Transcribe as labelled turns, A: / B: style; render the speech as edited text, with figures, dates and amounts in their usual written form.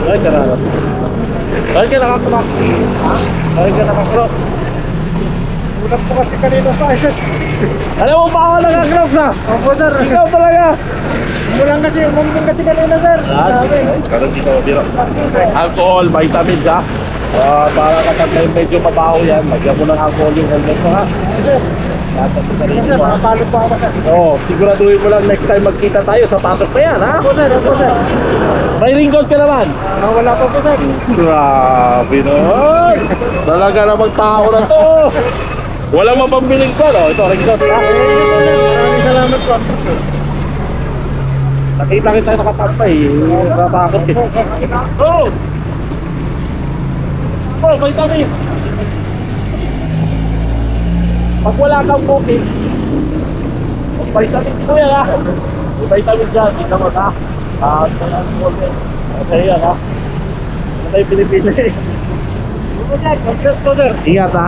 A: Ay, kararap. Ay, ka nakakulak. Ay, ka nakakulak.
B: Ulat po kasi kanina pa.
A: Alam mo pa ako nakakulak na?
B: Opo sir.
A: Ikaw talaga.
B: Umulan kasi, umulan kasi kanina sir.
A: Karoon dito, dito. Alcohol, vitamins ha. Para kapag medyo mabaho yan, lagyan mo ng alcohol yung helmet mo ha.
B: Sir,
A: Dapat sa sarili
B: sir,
A: mo ha.
B: makapalo po ako sir.
A: Oo, siguraduhin mo lang next time magkita tayo, sapatos pa yan ha.
B: Opo sir, opo sir.
A: May ringgot ka naman.
B: Wala pa po sir.
A: Grabe naman. Talaga namang tao na to. Walang mapambiling pa no. Ito, ringgot ha.
B: Maraming salamat po.
A: Nakita kita nakatampay. Natakot eh. Oh! Oh, vitamin. Pag wala kang booking, vitamin ko yan ha. Vitamin dyan, kita mo ha. Sa'yo yan ha. Ito yung Pilipino eh.
B: Opo sir, success po sir.
A: Ingat ha.